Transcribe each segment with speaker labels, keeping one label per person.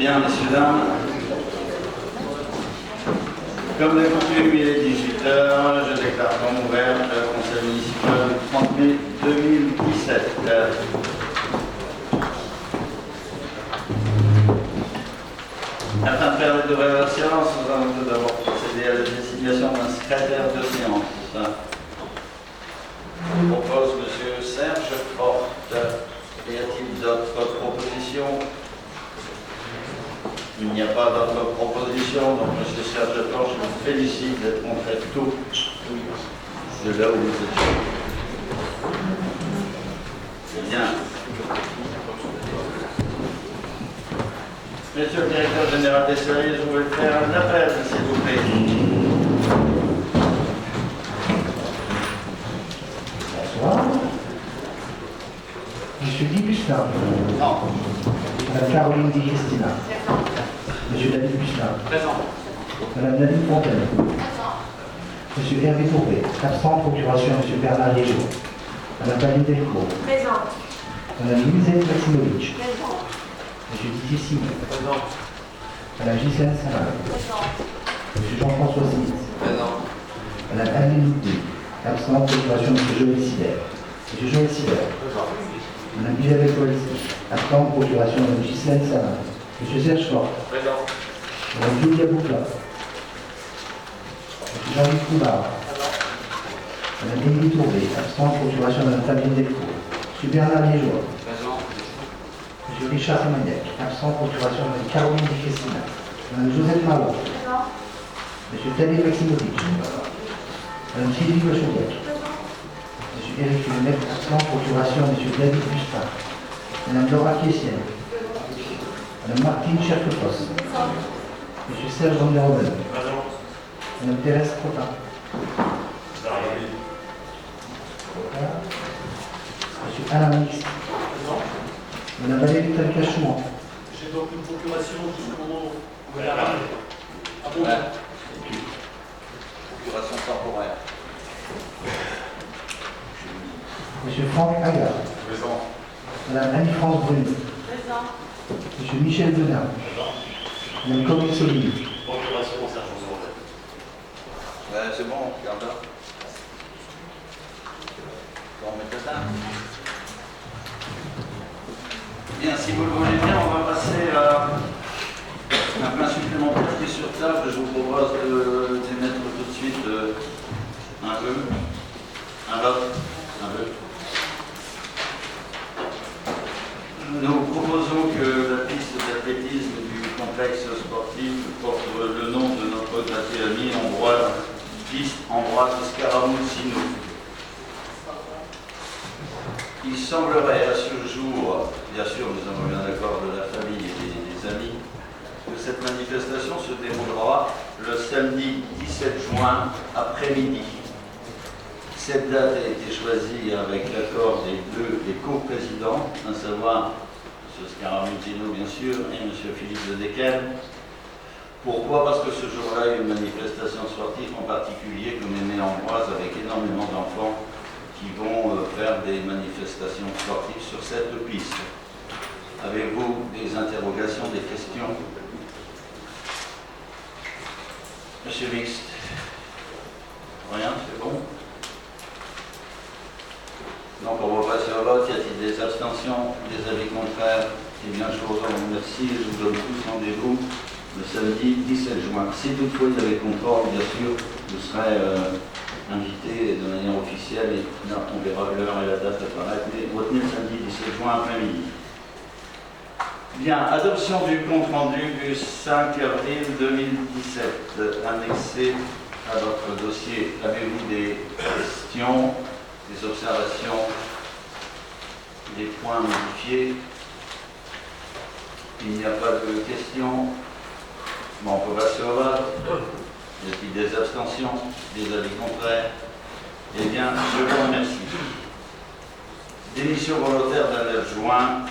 Speaker 1: Bien, messieurs, dames, comme de coutume, il est 18h, je déclare comme ouvert le conseil municipal du 30 mai 2017. Afin de permettre d'ouvrir la séance, nous allons tout d'abord procéder à la désignation d'un secrétaire de séance. Je propose M. Serge Porte. Y a-t-il d'autres propositions? Il n'y a pas d'autres propositions, donc M. Serge Porte, je vous félicite d'être montré tout de là où vous étiez. Bien. Monsieur le directeur général des services, je voulais faire un appel, s'il vous plaît.
Speaker 2: Bonsoir. Monsieur Guy Bustin.
Speaker 1: Non.
Speaker 2: Madame Caroline Di Cristina. Monsieur David Bustin.
Speaker 3: Présent.
Speaker 2: Madame Nadine Fontaine. Monsieur Hervé Tourbet. Absent, procuration Monsieur Bernard Légeau. Madame Valérie Delcourt.
Speaker 4: Présent.
Speaker 2: Madame Louise Maximovic.
Speaker 4: Présent.
Speaker 2: Monsieur Didier Simon.
Speaker 3: Présent.
Speaker 2: Madame Gisèle Samal.
Speaker 4: Présent.
Speaker 2: Monsieur Jean-François Smith.
Speaker 3: Présent.
Speaker 2: Madame Anne Loubet. Absent, procuration Monsieur Joël Sibert. Monsieur Joël Sibert.
Speaker 3: Présent.
Speaker 2: Madame Isabelle Poilsi. Absent, procuration Madame Gisèle Samal. Monsieur Serge Fort.
Speaker 3: Présent.
Speaker 2: Madame Julia Boucla. Monsieur Jean-Luc Coubard. Madame Émilie Tourbet. Absent, procuration Madame Fabienne Delcourt. Monsieur Bernard Légeois.
Speaker 3: Présent.
Speaker 2: Monsieur Richard Samaniac. Absent, procuration Madame Caroline Di Cristina. Madame Joseph Marot.
Speaker 4: Présent.
Speaker 2: Monsieur Tadej Maximovic. Madame Sylvie Cochaudiac. Monsieur Éric Lemaitre. Absent, procuration Monsieur David Bustin. Madame Laura Kessienne. Madame Martine Cherkefos. Monsieur Serge Van der Hoven.
Speaker 3: Présent.
Speaker 2: Madame Thérèse Crotin. Monsieur Alain Mix. Madame Valérie Talcachouan.
Speaker 5: J'ai donc une procuration jusqu'au moment où vous allez arriver. Ah bon?
Speaker 1: Procuration temporaire.
Speaker 2: Monsieur Franck Agar.
Speaker 3: Présent.
Speaker 2: Madame Annie-France Brune.
Speaker 4: Présent.
Speaker 2: Monsieur Michel Benin. Madame Corinne Soligny.
Speaker 5: Procuration sergent Zourlet.
Speaker 1: C'est bon, regarde là. On met ça. Bien, si vous le voulez bien, on va passer à un point supplémentaire qui est sur table. Je vous propose d'émettre tout de suite un vœu, un vote, un vœu. Nous proposons que la piste d'athlétisme du complexe sportif porte le nom de notre regretté ami hongrois, piste Ambroise Scaramoucino. Il semblerait à ce jour, bien sûr nous avons eu un accord de la famille et des amis, que cette manifestation se déroulera le samedi 17 juin après-midi. Cette date a été choisie avec l'accord des co-présidents, à savoir M. Scaramoucino bien sûr et M. Philippe de Decken. Pourquoi? Parce que ce jour-là, il y a une manifestation sportive en particulier comme est née Ambroise avec énormément d'enfants qui vont faire des manifestations sportives sur cette piste. Avez-vous des interrogations, des questions? Monsieur Mixte? Rien, c'est bon? Donc on va passer au vote. Y a-t-il des abstentions, des avis contraires? Eh bien, je vous en remercie. Je vous donne tous rendez-vous le samedi 17 juin. Si toutefois il y avait contrôle, bien sûr, vous serez invité de manière officielle et là, on verra l'heure et la date apparaître. Mais retenez le samedi 17 juin après-midi. Bien, adoption du compte rendu du 5 avril 2017, annexé à votre dossier. Avez-vous des questions, des observations, des points modifiés? Il n'y a pas de questions. Bon, on peut passer au vote. Y a-t-il des abstentions, des avis contraires? Eh bien, je vous remercie. Démission volontaire d'un adjoint.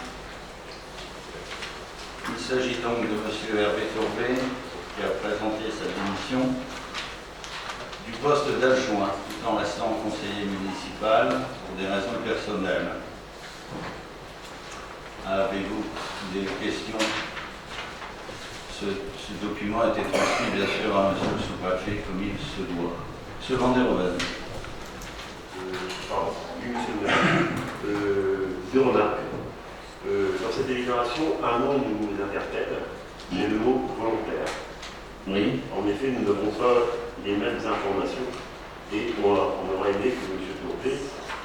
Speaker 1: Il s'agit donc de M. Hervé Tourbet, qui a présenté sa démission du poste d'adjoint, tout en restant conseiller municipal pour des raisons personnelles. Avez-vous des questions? ce document a été transmis bien sûr à monsieur le sous-préfet comme il se doit. Monsieur Van der Hoeven.
Speaker 3: Pardon. Oui, monsieur le maire. Deux remarques. Dans cette délibération, un mot nous interpelle, c'est le mot volontaire.
Speaker 1: Oui.
Speaker 3: En effet, nous n'avons pas les mêmes informations et on aurait aimé que M. Tourpé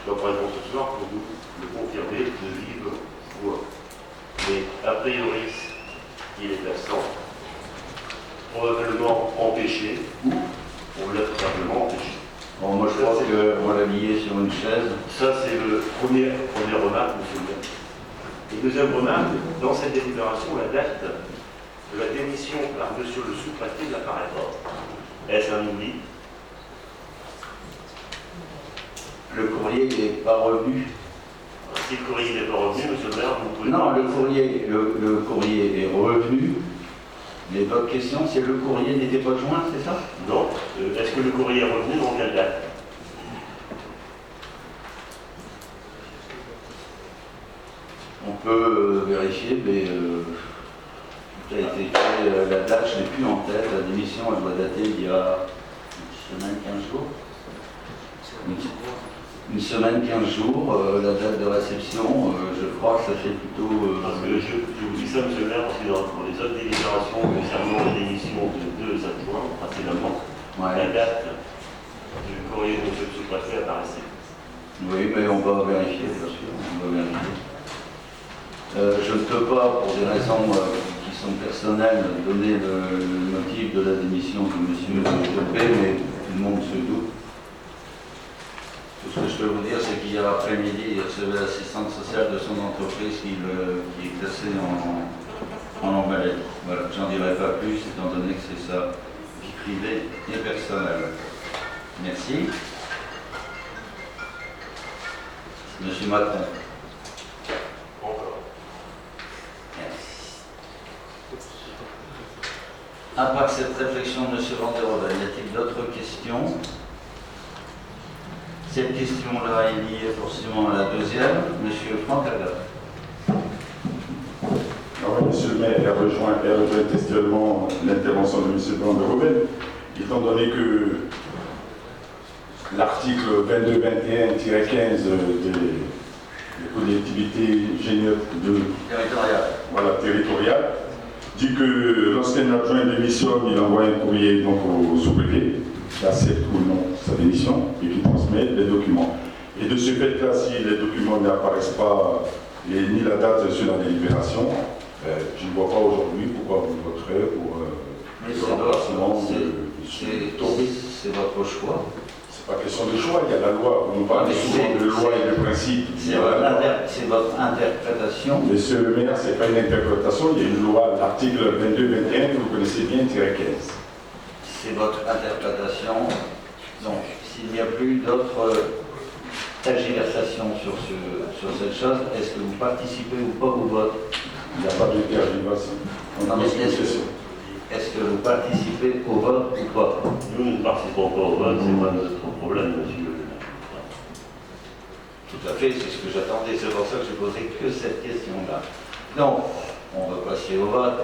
Speaker 3: soit présent ce soir pour nous le confirmer de vive voix. Mais a priori, il est absent, probablement empêché ou on l'a tout simplement empêché.
Speaker 1: Bon, moi je pense qu'on l'a lié sur une chaise.
Speaker 3: Ça, c'est le première remarque, monsieur le maire. Et deuxième remarque, dans cette délibération, la date de la démission par monsieur le sous-préfet n'apparaît pas. Est-ce un oubli?
Speaker 1: Le courrier n'est pas revenu.
Speaker 3: Si le courrier n'est pas revenu, monsieur le maire, vous pouvez...
Speaker 1: Non, le courrier est revenu. Mais votre question, c'est le courrier n'était pas joint, c'est ça?
Speaker 3: Non. Est-ce que le courrier est revenu dans quelle date?
Speaker 1: On peut vérifier, mais ça a été fait, la date, je n'ai plus en tête. La démission, elle doit dater d'il y a une semaine, 15 jours. Une semaine, 15 jours, la date de réception, je crois que ça fait plutôt...
Speaker 3: Parce que je vous dis ça, monsieur le maire, parce que dans les autres délibérations concernant la démission de deux adjoints, précédemment, la date du courrier de monsieur le sous-préfet apparaissait.
Speaker 1: Oui, mais on va vérifier, bien sûr, on va vérifier. Je ne peux pas, pour des raisons qui sont personnelles, donner le motif de la démission de monsieur Tourpé, mais tout le monde se doute. Tout ce que je peux vous dire, c'est qu'hier après-midi, il recevait l'assistante sociale de son entreprise qui est classée en maladie. Voilà, j'en dirai pas plus, étant donné que c'est sa vie privée et personnelle. Merci. Monsieur Macron.
Speaker 3: Encore.
Speaker 1: Merci. À part cette réflexion de M. Van der Hoeven, y a-t-il d'autres questions? Cette question-là est liée forcément à la deuxième. Monsieur Franck Agat.
Speaker 4: Oui, monsieur le maire, elle rejoint textuellement l'intervention de M. Van der Hoeven, étant donné que l'article 22-21-15 des collectivités générales territoriales dit que lorsqu'un adjoint démissionne, il envoie un courrier donc, au sous-préfet qui accepte ou non sa démission et qui transmet les documents. Et de ce fait-là, si les documents n'apparaissent pas, ni la date sur la délibération, je ne vois pas aujourd'hui pourquoi vous voterez pour le remplacement de Tourpé.
Speaker 1: C'est votre choix.
Speaker 4: C'est pas question de choix, il y a la loi. On nous parle souvent de loi et de principe.
Speaker 1: C'est votre interprétation.
Speaker 4: Monsieur le maire, ce n'est pas une interprétation, il y a une loi, l'article 22-21 que vous connaissez bien, -15.
Speaker 1: C'est votre interprétation. Donc, s'il n'y a plus d'autres tergiversations sur cette chose, est-ce que vous participez ou pas au vote?
Speaker 4: Il n'y a pas de tergiversation.
Speaker 1: Non, mais est-ce que vous participez au vote ou pas?
Speaker 3: Nous ne participons pas au vote, c'est pas notre problème, monsieur le maire.
Speaker 1: Tout à fait, c'est ce que j'attendais. C'est pour ça que je posais que cette question-là. Donc, on va passer au vote.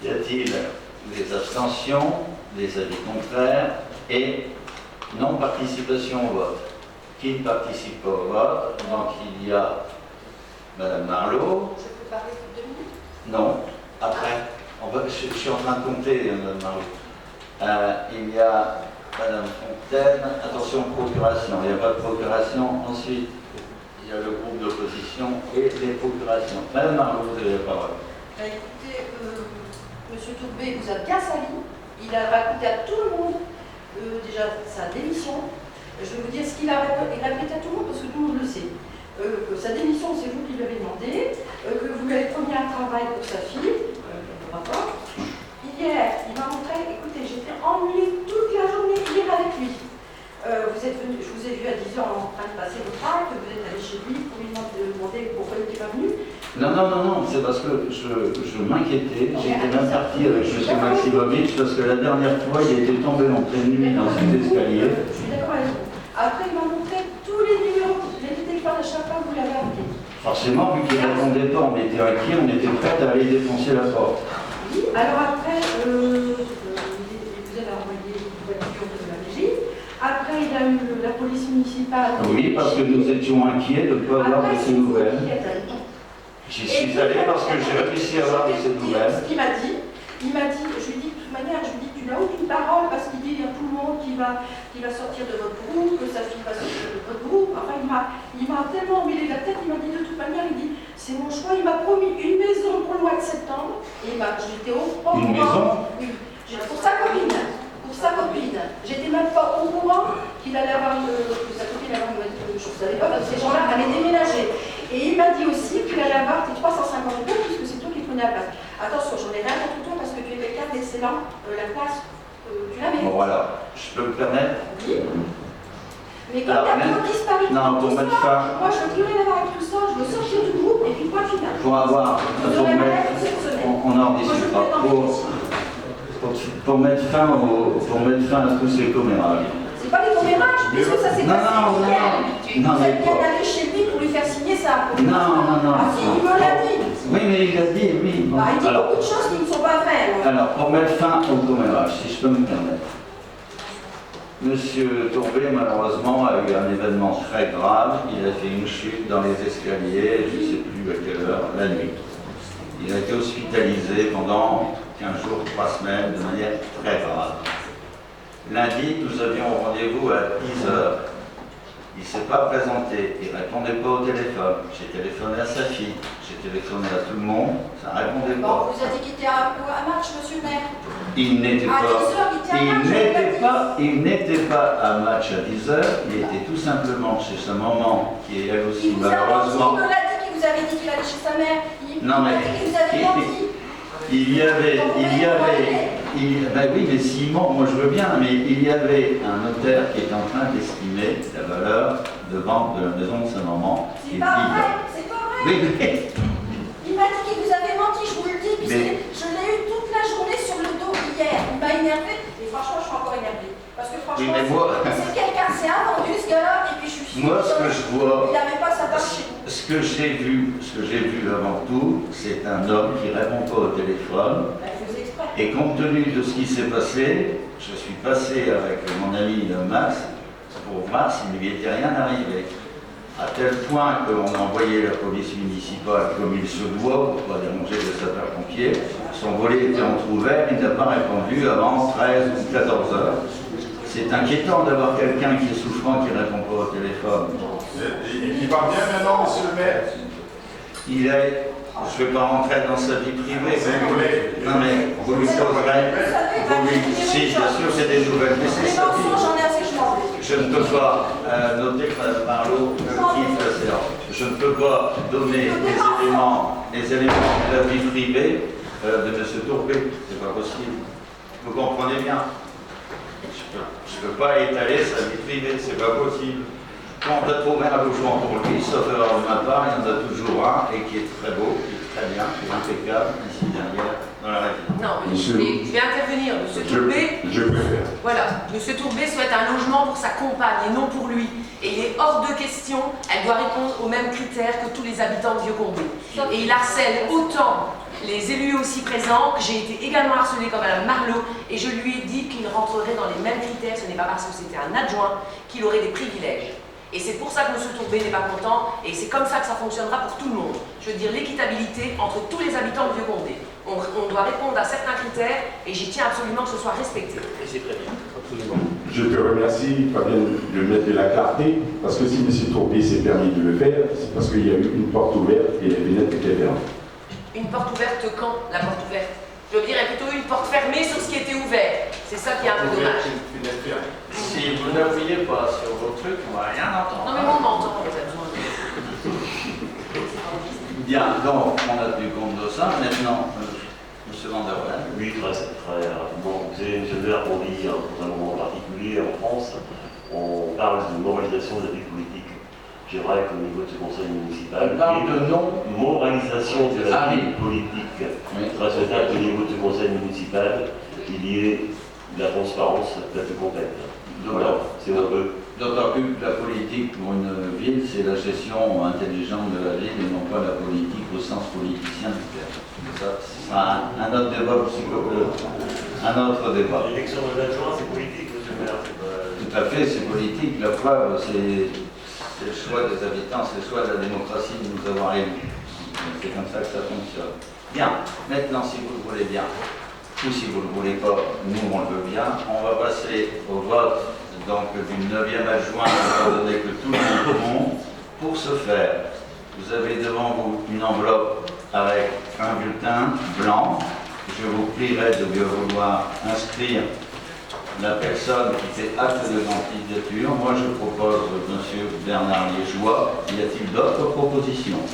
Speaker 1: Y a-t-il des abstentions, des avis contraires et non-participation au vote? Qui ne participe pas au vote? Donc, il y a Madame Marlot.
Speaker 6: Ça peut parler de 2 minutes?
Speaker 1: Non, après. Je suis en train de compter, Madame Marlot. Il y a Madame Fontaine. Attention, procuration. Il n'y a pas de procuration. Ensuite, il y a le groupe d'opposition et les procurations. Madame Marlot, vous avez la parole.
Speaker 6: Écoutez, M. Tourpé vous a bien sali. Il a raconté à tout le monde déjà sa démission. Je vais vous dire ce qu'il a répété à tout le monde parce que tout le monde le sait. Sa démission, c'est vous qui l'avez demandé, que vous lui avez promis un travail pour sa fille. Hier, il m'a montré, écoutez, j'étais ennuyée toute la journée hier avec lui. Vous êtes venu, je vous ai vu à 10h en train de passer votre acte, vous êtes allé chez lui pour lui demander pourquoi il n'était pas venu.
Speaker 1: Non, c'est parce que je m'inquiétais. J'étais même parti avec M. Maximovitch parce que la dernière fois, il était tombé en pleine nuit dans cet escalier.
Speaker 6: Je suis d'accord avec vous. Après, il m'a montré tous les numéros, les téléphones à chaque fois que vous l'avez appelé.
Speaker 1: Forcément, vu qu'il ne répondait pas, on était inquiets, on était prêts à aller défoncer la porte.
Speaker 6: Oui, Alors après, vous avez envoyé une voiture de la régie. Après, il y a eu la police municipale.
Speaker 1: Oui, parce que nous étions inquiets de ne pas avoir de ces nouvelles. J'y suis allé parce que j'ai réussi à avoir de ces nouvelles.
Speaker 6: Ce qu'il m'a dit, je lui dis de toute manière, je lui dis tu n'as aucune parole parce qu'il dit à tout le monde qu'il va sortir de votre groupe, que sa fille va sortir de votre groupe. Enfin, il m'a tellement emmêlé la tête, il m'a dit de toute manière, il dit c'est mon choix, il m'a promis une maison pour le mois de septembre. Et j'étais au courant.
Speaker 1: Une maison
Speaker 6: pour sa copine. J'étais même pas au courant qu'il allait avoir que sa copine allait avoir une maison. Je ne savais pas parce que ces gens-là allaient déménager. Et il m'a dit aussi qu'il allait avoir tes 350 euros puisque c'est toi qui prenais la place. Attention, j'en ai rien contre toi parce que tu es quelqu'un d'excellent. La place, tu l'avais.
Speaker 1: Bon, voilà, je peux me permettre.
Speaker 6: Oui. Mais quand il a trop disparu
Speaker 1: non, pour
Speaker 6: tout
Speaker 1: mettre
Speaker 6: ça,
Speaker 1: fin.
Speaker 6: moi je veux plus rien avoir avec tout ça, je veux sortir du groupe et puis point final.
Speaker 1: Pour avoir, on en discutera. Pour mettre fin à tous ces commérages.
Speaker 6: C'est pas des commérages, puisque ça s'est passé hier.
Speaker 1: Non,
Speaker 6: Vous êtes bien allé chez lui pour lui faire signer ça.
Speaker 1: Non.
Speaker 6: Ah si, il me l'a dit.
Speaker 1: Oui, mais il l'a dit, oui.
Speaker 6: Bah, il dit beaucoup de choses qui ne sont pas vraies.
Speaker 1: Alors, pour mettre fin au commérage, si je peux me permettre. Monsieur Tourbet, malheureusement, a eu un événement très grave. Il a fait une chute dans les escaliers, je ne sais plus à quelle heure, la nuit. Il a été hospitalisé pendant 15 jours, 3 semaines, de manière très grave. Lundi, nous avions rendez-vous à 10 h. Il ne s'est pas présenté, il ne répondait pas au téléphone. J'ai téléphoné à sa fille, j'ai téléphoné à tout le monde, ça ne répondait pas.
Speaker 6: Bon, vous a dit qu'il était à match, monsieur le maire.
Speaker 1: Il n'était
Speaker 6: À 10
Speaker 1: pas,
Speaker 6: h,
Speaker 1: il n'était pas à match à 10 h, il était tout simplement chez sa maman, qui est elle aussi
Speaker 6: Il vous a menti,
Speaker 1: malheureusement.
Speaker 6: il me l'a dit qu'il vous avait dit qu'il allait chez sa mère. Il
Speaker 1: Non, mais
Speaker 6: m'a dit qu'il vous avait menti.
Speaker 1: Ben oui, mais s'il ment, moi je veux bien, mais il y avait un notaire qui est en train d'estimer la valeur de vente de la maison de sa maman.
Speaker 6: C'est pas vrai, c'est pas vrai.
Speaker 1: Oui, mais...
Speaker 6: Il m'a dit qu'il vous avait menti, je vous le dis, puisque je l'ai eu toute la journée sur le dos hier. Il m'a énervé, et franchement, je suis encore énervée. Parce que franchement,
Speaker 1: Oui, mais moi...
Speaker 6: c'est quelqu'un, c'est un vendu ce gars-là, et puis je suis
Speaker 1: Moi, ce que je vois...
Speaker 6: Il n'avait pas sa part chez vous.
Speaker 1: Ce que j'ai vu avant tout, c'est un homme qui ne répond pas au téléphone.
Speaker 6: Ben, je faisais exprès.
Speaker 1: Et compte tenu de ce qui s'est passé, je suis passé avec mon ami Max pour voir s'il ne lui était rien arrivé. À tel point qu'on a envoyé la police municipale comme il se doit, pour ne pas déranger les sapeurs-pompiers. Son volet était entrouvert, il n'a pas répondu avant 13 ou 14 heures. C'est inquiétant d'avoir quelqu'un qui est souffrant qui ne répond pas au téléphone.
Speaker 4: Il va bien maintenant, monsieur le maire?
Speaker 1: Il est... Je ne vais pas rentrer dans sa vie privée.
Speaker 4: C'est un collègue.
Speaker 1: Non mais vous lui poserez... Si, bien sûr, c'est des nouvelles, mais c'est
Speaker 6: Les
Speaker 1: sa vie.
Speaker 6: mensonges, j'en ai assez, je m'en vais.
Speaker 1: Je ne peux pas noter que Mme Marlot quitte la séance. Je ne peux pas donner les éléments de la vie privée de M. Tourbet. C'est pas possible. Vous comprenez bien. Je ne peux pas étaler sa vie privée, c'est pas possible. Quand on a trouvé un logement pour lui, sauf erreur de ma part, il y en a toujours un et qui est très beau, qui est très bien, qui est impeccable, ici derrière, dans la région.
Speaker 7: Non, je vais intervenir. Monsieur Tourbet,
Speaker 4: Je préfère.
Speaker 7: voilà, Monsieur Tourbet souhaite un logement pour sa compagne et non pour lui. Et il est hors de question, elle doit répondre aux mêmes critères que tous les habitants de Vieux-Combé. Et il harcèle autant les élus aussi présents, que j'ai été également harcelée comme Mme Marlot, et je lui ai dit qu'il rentrerait dans les mêmes critères, ce n'est pas parce que c'était un adjoint qu'il aurait des privilèges. Et c'est pour ça que M. Tourbet n'est pas content, et c'est comme ça que ça fonctionnera pour tout le monde. Je veux dire l'équitabilité entre tous les habitants de Vieux-Condé. On doit répondre à certains critères, et j'y tiens absolument que ce soit respecté. Et c'est très bien, absolument.
Speaker 4: Je te remercie, Fabienne, de mettre de la clarté, parce que si M. Tourbet s'est permis de le faire, c'est parce qu'il y a eu une porte ouverte et les fenêtres étaient fermées.
Speaker 7: Une porte ouverte quand, la porte ouverte? Je veux dire, il y a plutôt une porte fermée sur ce qui était ouvert. C'est ça qui est un peu dommage.
Speaker 1: Si vous n'appuyez pas sur vos trucs, on ne va rien entendre.
Speaker 7: Non mais on m'entend, vous avez besoin de...
Speaker 1: Bien, donc on a tenu compte de ça. Maintenant, M. Van der Ven.
Speaker 3: Oui, très rapidement. Vous savez, M. le maire, on dit dans un moment particulier en France, on parle de moralisation de la vie politique. J'aimerais qu'au niveau de ce conseil municipal,
Speaker 1: on parle de
Speaker 3: non-moralisation de la vie politique.
Speaker 1: Oui.
Speaker 3: Très souhaitable qu'au niveau de ce conseil municipal, il y ait de la transparence la plus complète. Voilà, c'est un peu.
Speaker 1: D'autant plus que la politique pour une ville, c'est la gestion intelligente de la ville et non pas la politique au sens politicien du terme. Ça, ce sera un autre débat un autre débat.
Speaker 3: L'élection de l'adjoint, c'est politique, monsieur le maire.
Speaker 1: Tout à fait, c'est politique. La preuve, c'est le choix des habitants, c'est le choix de la démocratie de nous avoir élus. C'est comme ça que ça fonctionne. Bien, maintenant, si vous le voulez bien, ou si vous ne le voulez pas, nous on le veut bien, on va passer au vote donc d'une 9e adjointe, étant donné que tout le monde compte. Pour ce faire, vous avez devant vous une enveloppe avec un bulletin blanc. Je vous prierai de bien vouloir inscrire la personne qui fait acte de candidature. Moi, je propose M. Bernard Liégeois. Y a-t-il d'autres propositions?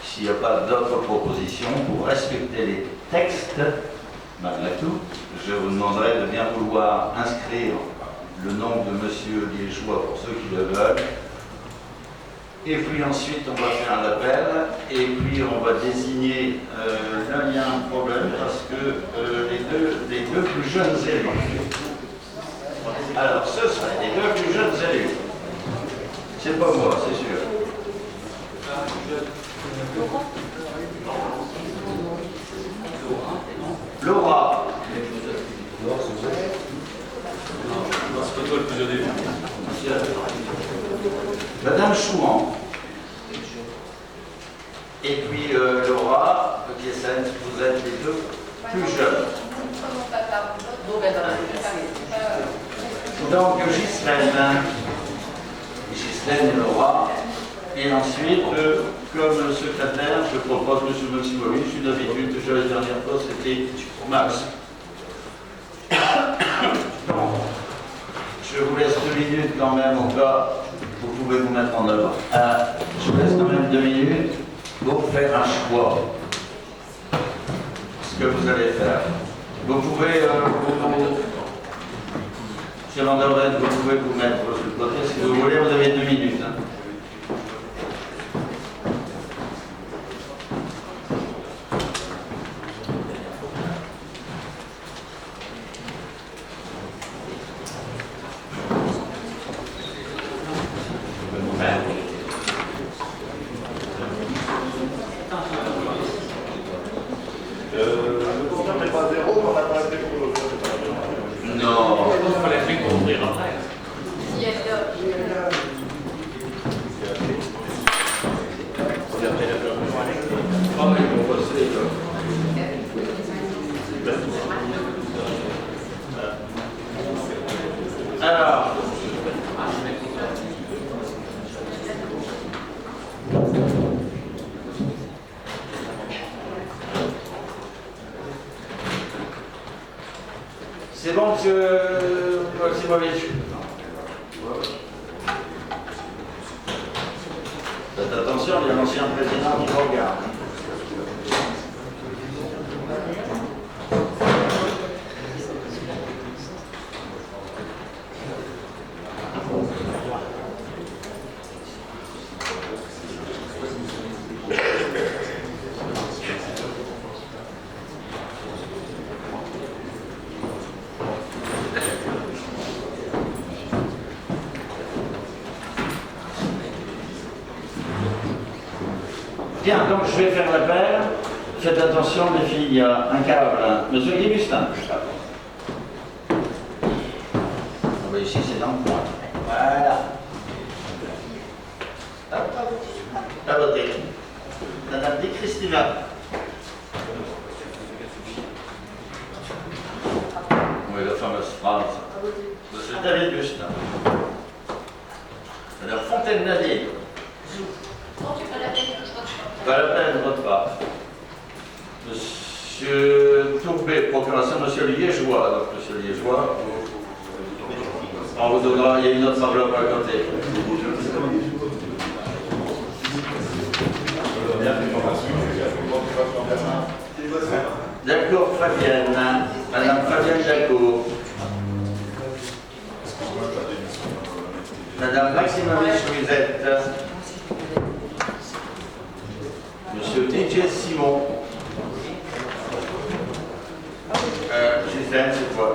Speaker 1: S'il n'y a pas d'autres propositions, pour respecter les textes, malgré tout, je vous demanderai de bien vouloir inscrire le nom de M. Liégeois pour ceux qui le veulent. Et puis ensuite, on va faire l'appel, et puis on va désigner, là il y a un problème, parce que les deux plus jeunes élus. Alors, ce seraient les deux plus jeunes élus. C'est pas moi, c'est sûr. Laura.
Speaker 5: C'est pas toi le plus jeune élu.
Speaker 1: Madame Chouan. Et puis Laura, petit SN, vous êtes les deux plus jeunes.
Speaker 7: Bon, ben,
Speaker 1: Donc Ghislaine et Laura. Et ensuite, comme secrétaire, je propose M. Maximovic. Je suis d'habitude, déjà la dernière fois, c'était Max. Donc, je vous laisse 2 minutes quand même au cas. Vous pouvez vous mettre en œuvre. Je vous laisse quand même 2 minutes pour faire un choix. Ce que vous allez faire. Vous pouvez, chez l'Andorette, vous pouvez vous mettre sur le côté. Si vous voulez, vous avez 2 minutes. Hein.
Speaker 3: Le compteur n'est pas zéro, on n'a pas assez pour le faire.
Speaker 1: Non.
Speaker 5: Il fallait faire construire après.
Speaker 1: Ah oui, on va passer. Alors. C'est bon, monsieur Maximovic. Faites attention, il y a l'ancien président qui regarde. Bien, donc je vais faire l'appel. Faites attention, les filles, il y a un câble. Monsieur Guy-Gustin. Ici, c'est dans le coin. Voilà. Hop. À voter. Madame Di Christina. Oui, la fameuse phrase. Monsieur David Gustin. Madame Fontaine-Nadine. Pas la peine, je vote pas. Monsieur Tourbet, procuration, monsieur Liégeois. Donc, monsieur Liégeois, on vous donnera, il y a une autre enveloppe à côté. D'accord, Fabienne. Madame Fabienne Jacob. Madame Maximovic-Louisette. Monsieur DJ Simon. Gisèle, c'est quoi?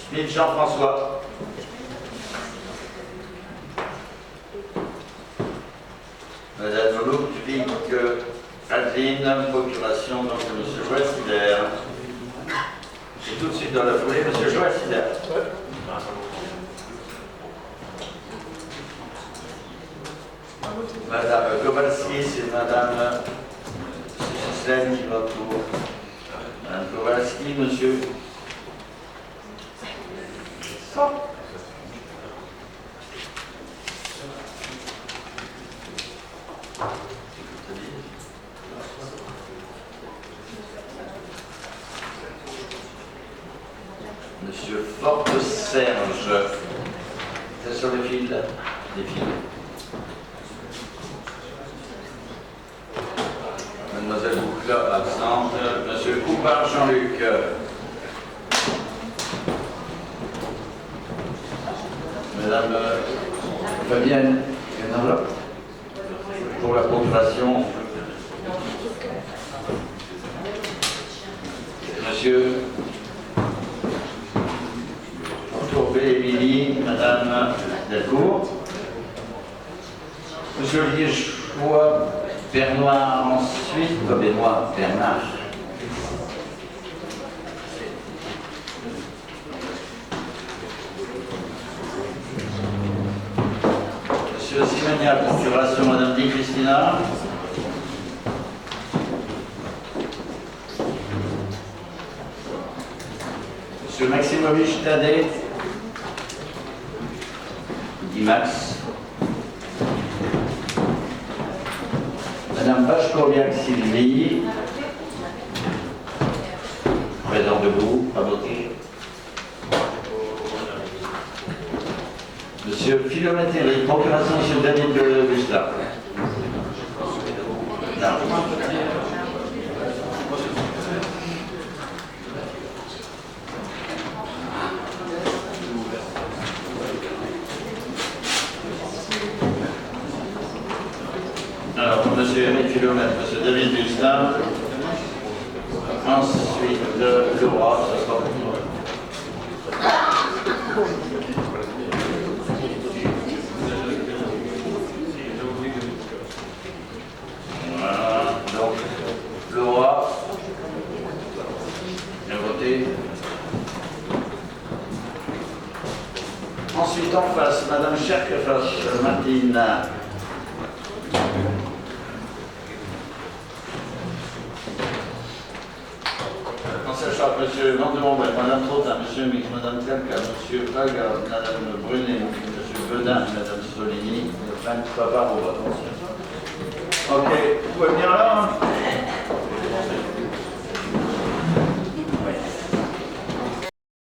Speaker 1: Smith Jean-François. Madame Ludwig Adeline, procuration donc de M. Joël-Sider. Et tout de suite dans la foulée, M. Joël-Sider. Madame Kowalski, c'est Madame Gislaine qui va pour Madame Kowalski, Monsieur. Monsieur Forte-Serge. C'est sur les fils, les fils. Mademoiselle Boucla, absente. Monsieur Coupard, Jean-Luc. Madame Fabienne, il y a une enveloppe pour la procuration. Monsieur Courbet, Émilie, Madame Delcourt. Monsieur Liégeois, Bernois ensuite, Benoît Bernard. Monsieur Simoniac, procuration, Madame Di Christina. Monsieur Maximovitch Tadé. Max. Madame Bachkoviak Sylvie. Présent debout, à voter. Monsieur Philomène Thierry, procuration, Monsieur David de Gustave. Alors, Monsieur Eric Philomètre, Monsieur David Gustave. Ensuite, le roi, ça sera pour moi. Voilà, donc, le roi. Bien voté. Ensuite, en face, Madame Cherkefache, Martine. Monsieur Vandemont, Madame Trottin, Monsieur Mix, Madame Calca, Monsieur Paga, Madame Brunet, Monsieur Bedin, Madame Solini, Franck Paparova. Ok, vous pouvez venir là?